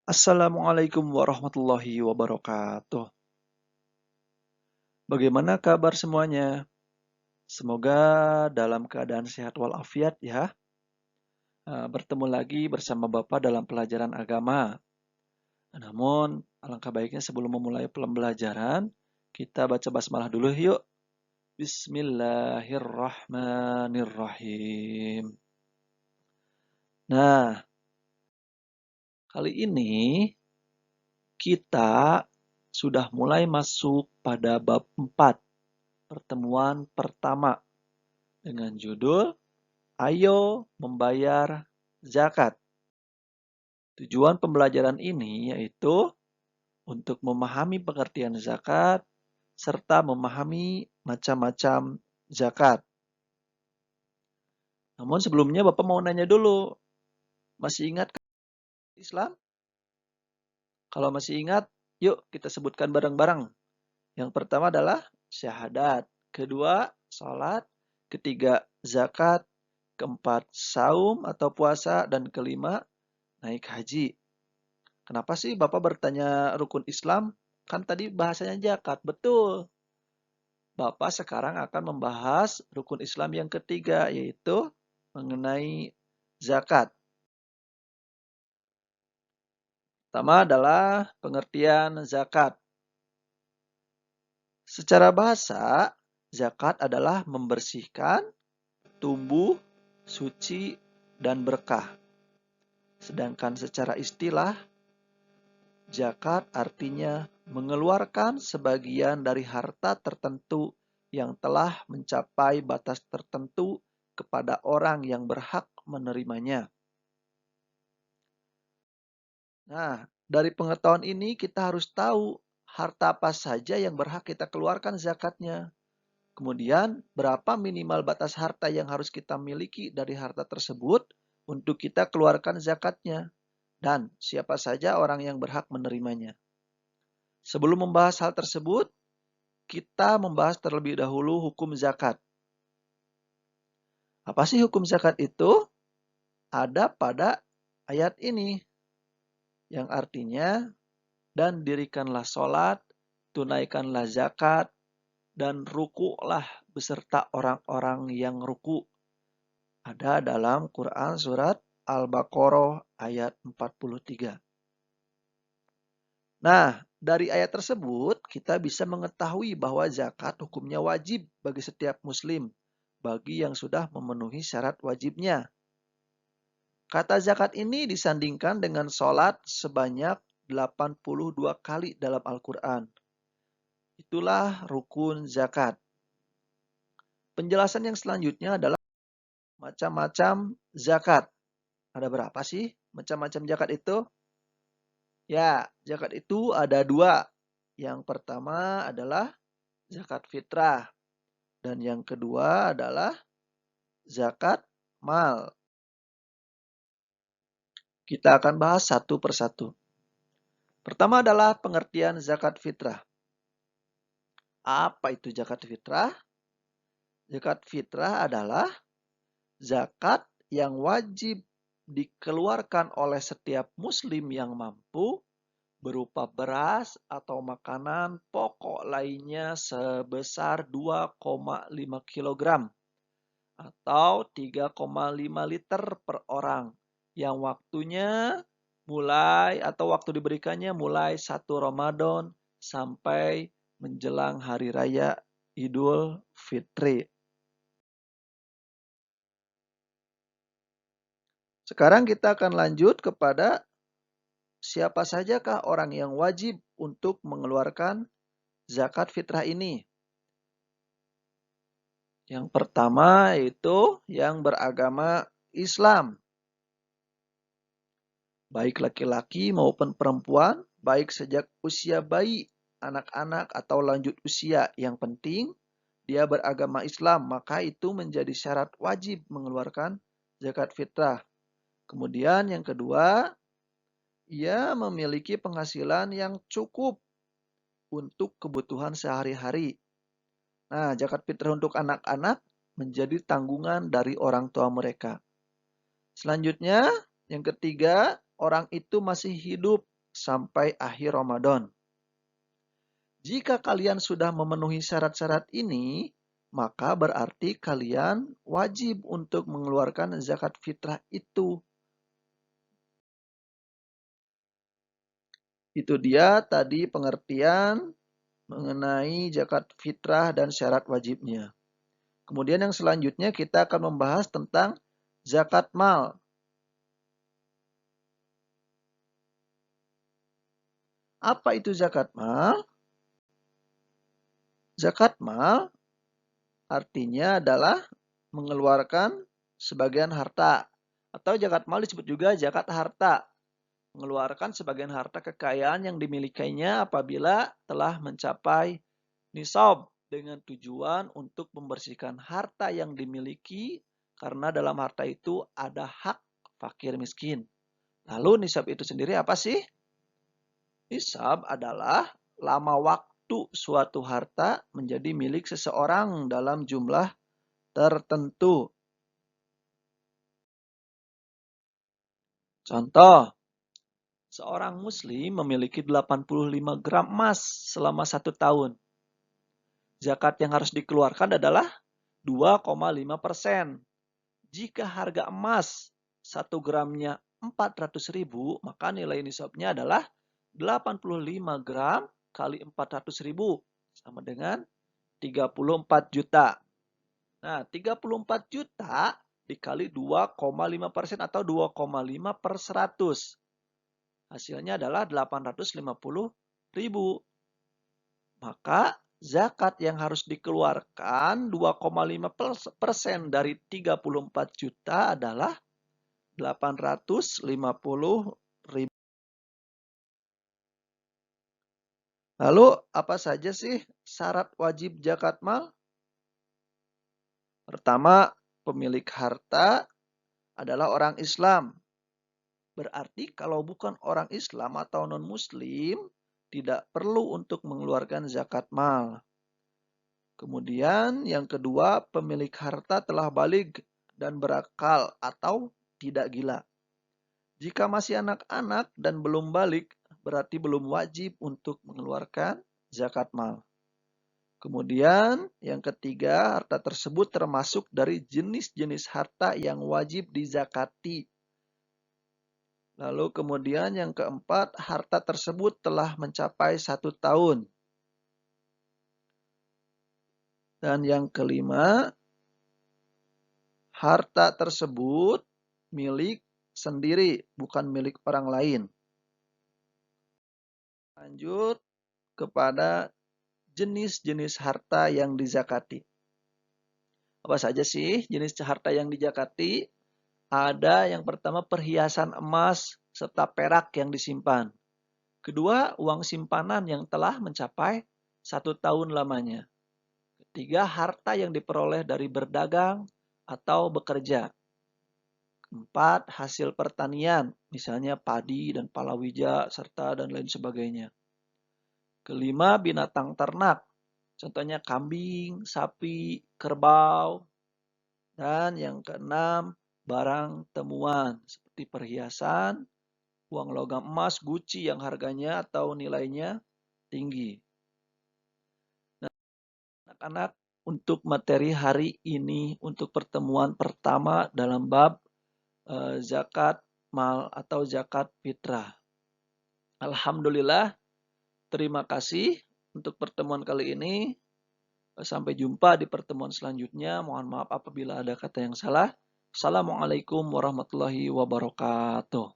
Assalamualaikum warahmatullahi wabarakatuh. Bagaimana kabar semuanya? Semoga dalam keadaan sehat walafiat ya. Bertemu lagi bersama Bapak dalam pelajaran agama. Namun, alangkah baiknya sebelum memulai pembelajaran, kita baca basmalah dulu yuk. Bismillahirrahmanirrahim. Nah, kali ini kita sudah mulai masuk pada bab 4, pertemuan pertama dengan judul Ayo Membayar Zakat. Tujuan pembelajaran ini yaitu untuk memahami pengertian zakat serta memahami macam-macam zakat. Namun sebelumnya Bapak mau nanya dulu, masih ingat Islam? Kalau masih ingat, yuk kita sebutkan bareng-bareng. Yang pertama adalah syahadat, kedua salat, ketiga zakat, keempat saum atau puasa, dan kelima naik haji. Kenapa sih Bapak bertanya rukun Islam? Kan tadi bahasanya zakat. Betul. Bapak sekarang akan membahas rukun Islam yang ketiga, yaitu mengenai zakat. Pertama adalah pengertian zakat. Secara bahasa, zakat adalah membersihkan, tumbuh, suci, dan berkah. Sedangkan secara istilah, zakat artinya mengeluarkan sebagian dari harta tertentu yang telah mencapai batas tertentu kepada orang yang berhak menerimanya. Nah, dari pengetahuan ini kita harus tahu harta apa saja yang berhak kita keluarkan zakatnya. Kemudian, berapa minimal batas harta yang harus kita miliki dari harta tersebut untuk kita keluarkan zakatnya. Dan siapa saja orang yang berhak menerimanya. Sebelum membahas hal tersebut, kita membahas terlebih dahulu hukum zakat. Apa sih hukum zakat itu? Ada pada ayat ini, yang artinya, dan dirikanlah sholat, tunaikanlah zakat, dan ruku'lah beserta orang-orang yang ruku'. Ada dalam Quran surat Al-Baqarah ayat 43. Nah, dari ayat tersebut kita bisa mengetahui bahwa zakat hukumnya wajib bagi setiap muslim, bagi yang sudah memenuhi syarat wajibnya. Kata zakat ini disandingkan dengan sholat sebanyak 82 kali dalam Al-Quran. Itulah rukun zakat. Penjelasan yang selanjutnya adalah macam-macam zakat. Ada berapa sih macam-macam zakat itu? Ya, zakat itu ada dua. Yang pertama adalah zakat fitrah. Dan yang kedua adalah zakat mal. Kita akan bahas satu persatu. Pertama adalah pengertian zakat fitrah. Apa itu zakat fitrah? Zakat fitrah adalah zakat yang wajib dikeluarkan oleh setiap muslim yang mampu berupa beras atau makanan pokok lainnya sebesar 2,5 kg atau 3,5 liter per orang yang waktunya waktu diberikannya mulai 1 Ramadan sampai menjelang hari raya Idul Fitri. Sekarang kita akan lanjut kepada siapa sajakah orang yang wajib untuk mengeluarkan zakat fitrah ini. Yang pertama yaitu yang beragama Islam. Baik laki-laki maupun perempuan, baik sejak usia bayi, anak-anak atau lanjut usia. Yang penting dia beragama Islam, maka itu menjadi syarat wajib mengeluarkan zakat fitrah. Kemudian yang kedua, ia memiliki penghasilan yang cukup untuk kebutuhan sehari-hari. Nah, zakat fitrah untuk anak-anak menjadi tanggungan dari orang tua mereka. Selanjutnya, yang ketiga, orang itu masih hidup sampai akhir Ramadan. Jika kalian sudah memenuhi syarat-syarat ini, maka berarti kalian wajib untuk mengeluarkan zakat fitrah itu. Itu dia tadi pengertian mengenai zakat fitrah dan syarat wajibnya. Kemudian yang selanjutnya kita akan membahas tentang zakat mal. Apa itu zakat mal? Zakat mal artinya adalah mengeluarkan sebagian harta. Atau zakat mal disebut juga zakat harta. Mengeluarkan sebagian harta kekayaan yang dimilikinya apabila telah mencapai nisab dengan tujuan untuk membersihkan harta yang dimiliki karena dalam harta itu ada hak fakir miskin. Lalu nisab itu sendiri apa sih? Nisab adalah lama waktu suatu harta menjadi milik seseorang dalam jumlah tertentu. Contoh, seorang muslim memiliki 85 gram emas selama 1 tahun. Zakat yang harus dikeluarkan adalah 2,5%. Jika harga emas 1 gramnya 400.000, maka nilai nisabnya adalah 85 gram kali 400.000 sama dengan 34 juta. Nah, 34 juta dikali 2,5% atau 2,5 per 100. Hasilnya adalah 850.000. Maka zakat yang harus dikeluarkan 2,5% dari 34 juta adalah 850.000. Lalu apa saja sih syarat wajib zakat mal? Pertama, pemilik harta adalah orang Islam. Berarti kalau bukan orang Islam atau non-Muslim, tidak perlu untuk mengeluarkan zakat mal. Kemudian yang kedua, pemilik harta telah baligh dan berakal atau tidak gila. Jika masih anak-anak dan belum baligh, berarti belum wajib untuk mengeluarkan zakat mal. Kemudian yang ketiga, harta tersebut termasuk dari jenis-jenis harta yang wajib dizakati. Lalu kemudian yang keempat, harta tersebut telah mencapai 1 tahun. Dan yang kelima, harta tersebut milik sendiri, bukan milik orang lain. Lanjut kepada jenis-jenis harta yang dizakati. Apa saja sih jenis harta yang dizakati? Ada yang pertama perhiasan emas serta perak yang disimpan. Kedua, uang simpanan yang telah mencapai 1 tahun lamanya. Ketiga, harta yang diperoleh dari berdagang atau bekerja. Keempat, hasil pertanian, misalnya padi dan palawija, serta dan lain sebagainya. Kelima, binatang ternak, contohnya kambing, sapi, kerbau. Dan yang keenam, barang temuan, seperti perhiasan, uang logam emas, guci yang harganya atau nilainya tinggi. Anak-anak, untuk materi hari ini, untuk pertemuan pertama dalam bab zakat mal atau zakat fitrah. Alhamdulillah, terima kasih untuk pertemuan kali ini. Sampai jumpa di pertemuan selanjutnya. Mohon maaf apabila ada kata yang salah. Assalamualaikum warahmatullahi wabarakatuh.